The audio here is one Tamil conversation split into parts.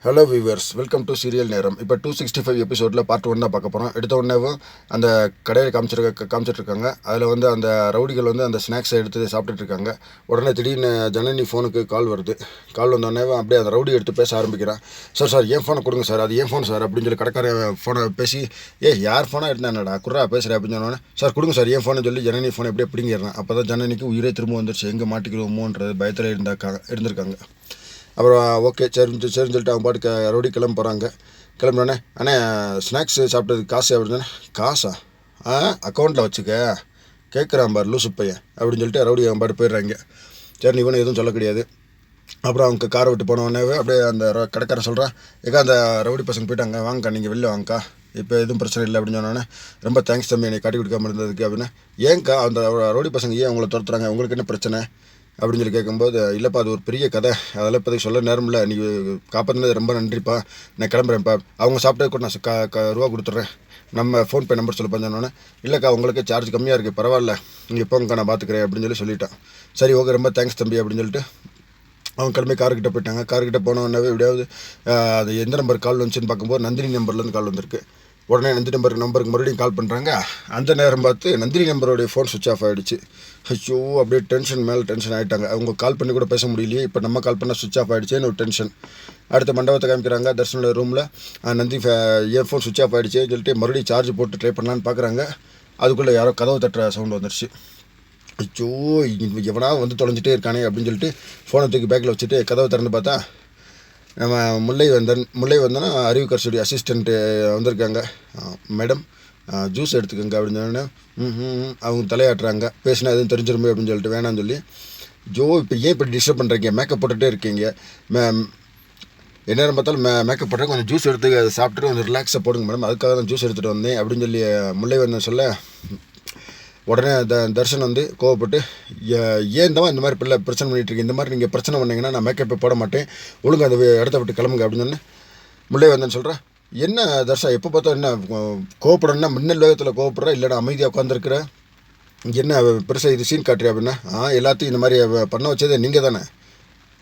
Hello viewers, welcome to serial நேரம். இப்போ 265 எபிசோடில் பார்ட் 1 தான் பார்க்க போகிறோம். எடுத்த உடனேவும் அந்த கடையில் காமிச்சிட்ருக்காங்க. அதில் அந்த ரவுடிகள் அந்த ஸ்நாக்ஸை எடுத்து சாப்பிட்டுட்டு இருக்காங்க. உடனே திடீர்னு ஜனனி ஃபோனுக்கு கால் வருது. கால் வந்தோடனே அப்படியே அந்த ரவுடி எடுத்து பேச ஆரம்பிக்கிறான். சார் என் ஃபோனை கொடுங்க சார், அது ஏன் ஃபோன் சார் அப்படின்னு சொல்லி கடைக்காரன் ஃபோனை பேசி, யார் ஃபோனாக எடுத்தானடா குர்ரா பேசுகிறேன் அப்படின்னு சொன்னோன்னே, சார் கொடுங்க சார் என் ஃபோனை சொல்லி ஜனனி ஃபோனை எப்படியே பிடிங்கிடுறான். அப்போ தான் ஜனனிக்கு உயிரே திரும்ப வந்துருச்சு. எங்கே மாட்டிக்கிறோமோன்றது பயத்தில் இருந்திருக்காங்க. அப்புறம் ஓகே சரின்னு சொல்லிட்டு அவங்க பாட்டுக்கு ரவுடி கிளம்ப போகிறாங்க. கிளம்புனோடனே அண்ணே ஸ்நாக்ஸ் சாப்பிட்டதுக்கு காசு அப்படின்னா, காசா அக்கௌண்ட்டில் வச்சுக்க கேட்குறான் பார் லூசு பையன் அப்படின்னு சொல்லிட்டு ரவுடி அவன் பாட்டு போயிடுறாங்க. சரி இவனு எதுவும் சொல்ல கிடையாது. அப்புறம் அவங்க காரை விட்டு போனோடனே அப்படியே அந்த கடைக்காரன் சொல்கிறான், அந்த ரவுடி பசங்க போயிட்டாங்க, வாங்கக்கா நீங்கள் வெளில வாங்கக்கா, இப்போ எதுவும் பிரச்சனை இல்லை அப்படின்னு சொன்னோன்னே, ரொம்ப தேங்க்ஸ் தம்பி என்னை காட்டி கொடுக்காம இருந்ததுக்கு அப்படின்னா, ஏன்க்கா அந்த ரவுடி பசங்க ஏன் அவங்கள துரத்துறாங்க, உங்களுக்கு என்ன பிரச்சனை அப்படின்னு சொல்லி கேட்கும்போது, இல்லைப்பா அது ஒரு பெரிய கதை, அதெல்லாம் இப்போதைக்கு சொல்ல நேரம் இல்லை, நீ காப்பாற்றினது ரொம்ப நன்றிப்பா, நான் கிளம்புறேன்ப்பா, அவங்க சாப்பிட்டது கூட நான் ரூபா கொடுத்துட்றேன், நம்ம ஃபோன்பே நம்பர் சொல்ல பண்ணோன்னே, இல்லைக்கா உங்களுக்கு சார்ஜ் கம்மியாக இருக்குது பரவாயில்ல, நீங்கள் எப்போங்கக்கா நான் பார்த்துக்கிறேன் அப்படின்னு சொல்லிட்டான். சரி ஓகே ரொம்ப தேங்க்ஸ் தம்பி அப்படின்னு சொல்லிட்டு அவங்க கிளம்பி கார்கிட்ட போயிட்டாங்க. கார்கிட்ட போனோடனே எப்படியாவது அது எந்த நம்பர் கால் வந்துச்சுன்னு பார்க்கும்போது நந்தினி நம்பர்லேருந்து கால் வந்திருக்கு. உடனே நந்தினி நம்பருக்கு மறுபடியும் கால் பண்ணுறாங்க. அந்த நேரம் பார்த்து நந்தினி நம்பருடைய ஃபோன் சுவிட்ச் ஆஃப் ஆகிடுச்சு. ஐயோ அப்படியே டென்ஷன் மேலே டென்ஷன் ஆகிட்டாங்க. அவங்க கால் பண்ணி கூட பேச முடியலையே, இப்போ நம்ம கால் பண்ணால் சுவிட்ச் ஆஃப் ஆகிடுச்சேன்னு ஒரு டென்ஷன். அடுத்த மண்டபத்தை காமிக்கிறாங்க. தர்ஷனோட ரூமில் நந்தி என் ஃபோன் சுவிட்ச் ஆஃப் ஆகிடுச்சேன்னு சொல்லிட்டு மறுபடியும் சார்ஜ் போட்டு ட்ரை பண்ணலான்னு பார்க்குறாங்க. அதுக்குள்ளே யாரோ கதவு தட்டுற சவுண்ட் வந்துருச்சு. ஐயோ எவனா தொலைஞ்சிட்டே இருக்கானே அப்படின்னு சொல்லிட்டு ஃபோனை தூக்கி பேக்கில் வச்சுட்டு கதவை திறந்து பார்த்தா நம்ம முல்லை வந்தோன்னா அறிவுக்கரசுடைய அசிஸ்டண்ட்டு வந்திருக்காங்க. மேடம் ஜூஸ் எடுத்துக்கோங்க அப்படின்னு சொன்னோன்னே அவங்க தலையாட்டுறாங்க. பேசினா எதுவும் தெரிஞ்சிருமே அப்படின்னு சொல்லிட்டு வேணான்னு சொல்லி, இப்போ ஏன் இப்படி டிஸ்டர்ப் பண்ணுறீங்க, மேக்கப் போட்டுகிட்டே இருக்கீங்க, எந்நேரம் பார்த்தாலும் மேக்கப் போட்டுறேன், கொஞ்சம் ஜூஸ் எடுத்து அதை சாப்பிட்டுட்டு கொஞ்சம் ரிலாக்ஸாக போடுங்க மேடம், அதுக்காக தான் ஜூஸ் எடுத்துகிட்டு வந்தேன் அப்படின்னு சொல்லி முல்லை வந்தேன் சொல்ல, உடனே தர்ஷன் கோவப்பட்டு, ஏன் தான் இந்த மாதிரி பிரச்சனை பண்ணிகிட்ருக்கீங்க, இந்த மாதிரி நீங்கள் பிரச்சனை பண்ணிங்கன்னா நான் மேக்கப்பை போட மாட்டேன், ஒழுங்கு அந்த இடத்த விட்டு கிளம்புங்க அப்படின்னு சொன்னேன். முல்லை வந்தேன்னு சொல்கிறேன். என்ன தர்ஷா எப்போ பார்த்தா என்ன கோவப்படணும்னா மின்னல் வேகத்தில் கோவப்படுற, இல்லைனா அமைதியாக உட்காந்துருக்குற, என்ன பெருசாக இது சீன் காட்டுறியா அப்படின்னா, எல்லாத்தையும் இந்த மாதிரி பண்ண வச்சதே நீங்கள் தானே,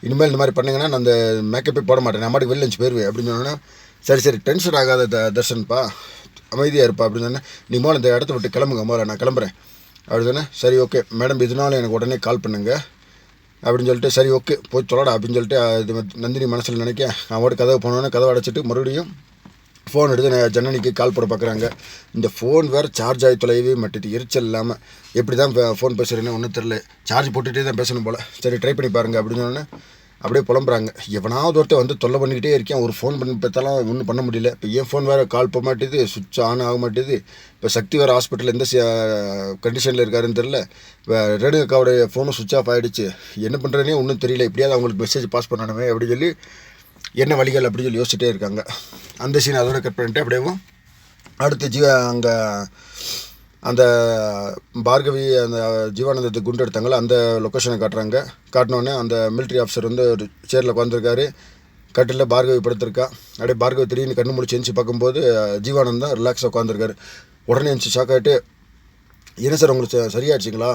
இனிமேல் இந்த மாதிரி பண்ணிங்கன்னா நான் அந்த மேக்கப்பே போட மாட்டேன், நான் மாட்டுக்கு வெளில இருந்துச்சு போயிடுவேன் அப்படின்னு சொன்னேன்னா, சரி டென்ஷன் ஆகாத தர்ஷன்ப்பா, அமைதியாக இருப்பா அப்படின்னு சொன்னேன். நீ முதல்ல இந்த இடத்த விட்டு கிளம்புங்க, முதல்ல நான் கிளம்புறேன் அப்படி சொன்னேன். சரி ஓகே மேடம் இதனால எனக்கு உடனே கால் பண்ணுங்க அப்படின்னு சொல்லிட்டு, சரி ஓகே போய் சொல்லடா அப்படின்னு சொல்லிட்டு இது நந்தினி மனசில் நினைக்க அவனோட கதவை போனோன்னே கதவை அடைச்சிட்டு மறுபடியும் ஃபோன் எடுத்து ஜனனிக்கு கால் போட பார்க்குறாங்க. இந்த ஃபோன் வேறு சார்ஜ் ஆகி தொலைவே மாட்டேது, எரிச்சல் இல்லாமல் எப்படி தான் ஃபோன் பேசுகிறேன்னு ஒன்றும் தெரில, சார்ஜ் போட்டுகிட்டே தான் பேசணும் போல், சரி ட்ரை பண்ணி பாருங்கள் அப்படின்னு சொன்னோன்னே அப்படியே புலம்புறாங்க. எவனாவது ஒருத்தர் தொல்லை பண்ணிக்கிட்டே இருக்கேன், ஒரு ஃபோன் பண்ணி பார்த்தாலும் ஒன்றும் பண்ண முடியல, இப்போ ஏன் ஃபோன் வேறு கால் போக மாட்டேது, சுவிட்ச் ஆன் ஆக மாட்டேது, இப்போ சக்தி வேறு ஹாஸ்பிட்டலில் எந்த கண்டிஷனில் இருக்காருன்னு தெரில, இப்போ ரேணுகாவுடைய ஃபோனும் சுவிட்ச் ஆஃப் ஆகிடுச்சு, என்ன பண்ணுறேனே ஒன்றும் தெரியல, எப்படியாவது அவங்களுக்கு மெசேஜ் பாஸ் பண்ணணுமே அப்படின்னு சொல்லி என்ன வழிகள் அப்படின்னு சொல்லி யோசிச்சுட்டே இருக்காங்க. அந்த சீன் அதோட கட் பண்ணிட்டு அப்படியே அடுத்து அங்கே அந்த பார்கவி அந்த ஜீவானந்தத்தை குண்டு எடுத்தாங்களோ அந்த லொக்கேஷனை காட்டினோடனே அந்த மிலிட்ரி ஆஃபீஸர் ஒரு சேரில் உட்காந்துருக்காரு, கட்டில் பார்கவி படுத்திருக்கா. அப்படியே பார்கவி திடீர்னு கண்ணு முடிச்சு எழுந்து பார்க்கும்போது ஜீவானந்தம் ரிலாக்ஸாக உட்காந்துருக்காரு. உடனே எழுந்து ஷாக் ஆகிட்டு, என்ன சார் உங்களுக்கு சரியாயிடுச்சிங்களா,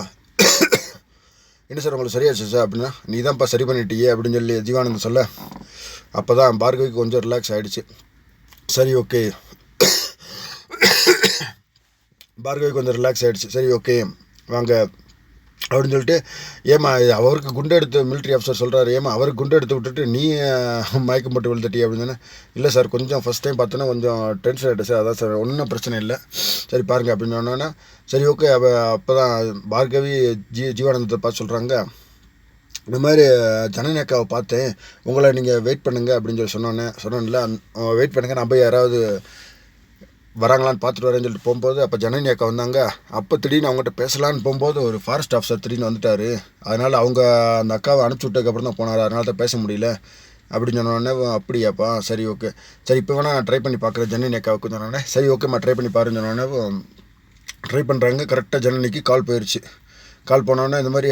என்ன சார் உங்களுக்கு சரியாச்சு சார் அப்படின்னா, நீ தான்ப்பா சரி பண்ணிட்டியே அப்படின்னு சொல்லி ஜீவானந்தம் சொல்ல, அப்போ தான் பார்கவிக்கு கொஞ்சம் ரிலாக்ஸ் ஆகிடுச்சு. சரி ஓகே பார்கவிக்கு கொஞ்சம் ரிலாக்ஸ் ஆகிடுச்சு. சரி ஓகே வாங்க அப்படின்னு சொல்லிட்டு, ஏமா அவருக்கு குண்டு எடுத்து மிலிட்ரி ஆஃபீஸர் சொல்கிறாரு, ஏமா அவருக்கு குண்டு எடுத்து விட்டுட்டு நீ மயக்கம் போட்டு விழுந்துட்டி அப்படின்னு. இல்லை சார் கொஞ்சம் ஃபஸ்ட் டைம் பார்த்தோன்னா கொஞ்சம் டென்ஷன் ஆகிட்டு சார், அதான் சார் ஒன்றும் பிரச்சனை இல்லை, சரி பாருங்கள் அப்படின்னு சொன்னோன்னா, சரி ஓகே அப்போ தான் பார்கவி ஜீவானந்தத்தை பார்த்து சொல்கிறாங்க, இந்த மாதிரி ஜனனி அக்காவை பார்த்தேன், உங்களை நீங்கள் வெயிட் பண்ணுங்க அப்படின்னு சொல்லி சொன்னோன்ல, வெயிட் பண்ணுங்கள் நான் போய் யாராவது வராங்களான்னு பார்த்துட்டு வரேன்னு சொல்லிட்டு போகும்போது, அப்போ ஜனனி அக்கா வந்தாங்க. அப்போ திடீர்னு அவங்ககிட்ட பேசலான்னு போகும்போது ஒரு ஃபாரஸ்ட் ஆஃபீஸர் திடீர்னு வந்துட்டார், அதனால் அவங்க அந்த அக்காவை அனுப்பிச்சி விட்டதுக்கப்புறம் தான் போனார், அதனால தான் பேச முடியல அப்படின்னு சொன்னோடனே, அப்படியாப்பா சரி ஓகே சரி இப்போ வேணால் நான் ட்ரை பண்ணி பார்க்குறேன் ஜனனி அக்காவுக்கு சொன்னோடனே, சரி ஓகேம்மா ட்ரை பண்ணி பாருன்னு சொன்னோடனே ட்ரை பண்ணுறாங்க. கரெக்டாக ஜனனிக்கு கால் போயிடுச்சு. கால் போனோன்னே இந்த மாதிரி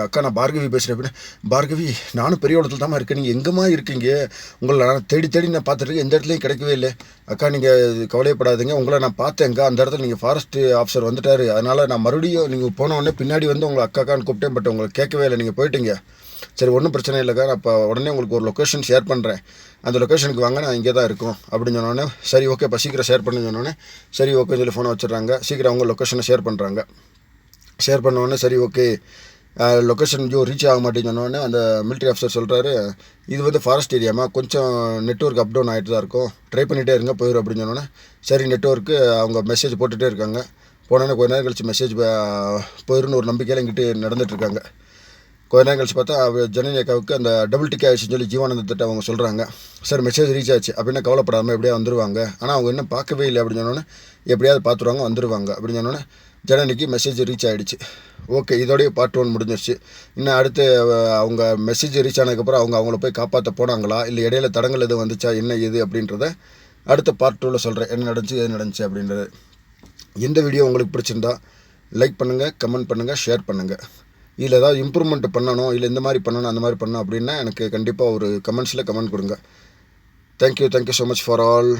அக்கா நான் பார்கவி பேசுகிறேன் அப்படின்னு, பார்கவி நானும் பெரிய இடத்துல தான் இருக்கேன், நீங்கள் எங்கேம்மா இருக்கீங்க, உங்களை நான் தேடி நான் பார்த்துட்டு எந்த இடத்துலையும் கிடைக்கவே இல்லை அக்கா, நீங்கள் கவலையப்படாதீங்க, உங்களை நான் பார்த்தேங்க, அந்த இடத்துல நீங்கள் ஃபாரஸ்ட் ஆஃபீஸர் வந்துட்டார், அதனால் நான் மறுபடியும் நீங்கள் போனோடனே பின்னாடி உங்களை அக்காக்கான்னு கூப்பிட்டேன், பட் உங்களை கேட்கவே இல்லை, நீங்கள் போயிட்டீங்க, சரி ஒன்றும் பிரச்சனை இல்லைக்கா, நான் இப்போ உடனே உங்களுக்கு ஒரு லொக்கேஷன் ஷேர் பண்ணுறேன், அந்த லொக்கேஷனுக்கு வாங்க, நான் இங்கே தான் இருக்கோம் அப்படின்னு சொன்னோடனே சரி ஓகே இப்போ சீக்கிரம் ஷேர் பண்ணி சொன்னோடனே சரி ஓகே சொல்லி ஃபோனை வச்சிடுறாங்க. சீக்கிரம் அவங்க லொக்கேஷனை ஷேர் பண்ணுறாங்க. ஷேர் பண்ணோடனே சரி ஓகே லொக்கேஷன் ரீச் ஆக மாட்டேன்னு சொன்னோடனே அந்த மிலிட்ரி ஆஃபீஸர் சொல்கிறாரு, இது வந்து ஃபாரஸ்ட் ஏரியாமா, கொஞ்சம் நெட்ஒர்க் அப் டவுன் ஆகிட்டு தான் இருக்கும், ட்ரை பண்ணிகிட்டே இருங்க போயிடும் அப்படின்னு சொன்னோன்னே சரி நெட்ஒர்க்கு அவங்க மெசேஜ் போட்டுகிட்டே இருக்காங்க. போனோன்னே கொஞ்ச நேரம் கழிச்சு மெசேஜ் போயிடும்னு ஒரு நம்பிக்கையில் எங்கிட்ட நடந்துகிட்ருக்காங்க. கொஞ்ச நேரம் கழிச்சு பார்த்தா ஜனனி அக்காவுக்கு அந்த டபுள் டிக் ஆகிடுச்சுன்னு சொல்லி ஜீவானந்தத்திட்ட அவங்க சொல்கிறாங்க. சார் மெசேஜ் ரீச் ஆச்சு அப்படின்னா கவலைப்படாமல் எப்படியா வந்துடுவாங்க, ஆனால் அவங்க இன்னும் பார்க்கவே இல்லை அப்படின்னு சொன்னோன்னே எப்படியாவது பார்த்துருவாங்க வந்துடுவாங்க அப்படின்னு சொன்னோன்னே ஜனனிக்கு மெசேஜ் ரீச் ஆகிடுச்சு. ஓகே இதோடய பார்ட் 1 முடிஞ்சிருச்சு. இன்னும் அடுத்து அவங்க மெசேஜ் ரீச் ஆனதுக்கப்புறம் அவங்கள போய் காப்பாற்ற போனாங்களா இல்லை இடையில தடங்கள் எதுவும் வந்துச்சா என்ன ஏது அப்படின்றத அடுத்த பார்ட் 2ல் சொல்கிறேன், என்ன நடந்துச்சு எது நடந்துச்சு அப்படின்றது. இந்த வீடியோ உங்களுக்கு பிடிச்சிருந்தா லைக் பண்ணுங்கள், கமெண்ட் பண்ணுங்கள், ஷேர் பண்ணுங்கள். இதில் ஏதாவது இம்ப்ரூவ்மெண்ட் பண்ணணும், இல்லை இந்த மாதிரி பண்ணணும் அந்த மாதிரி பண்ணணும் அப்படின்னா எனக்கு கண்டிப்பாக ஒரு கமெண்ட்ஸில் கமெண்ட் கொடுங்க. Thank you so much for all.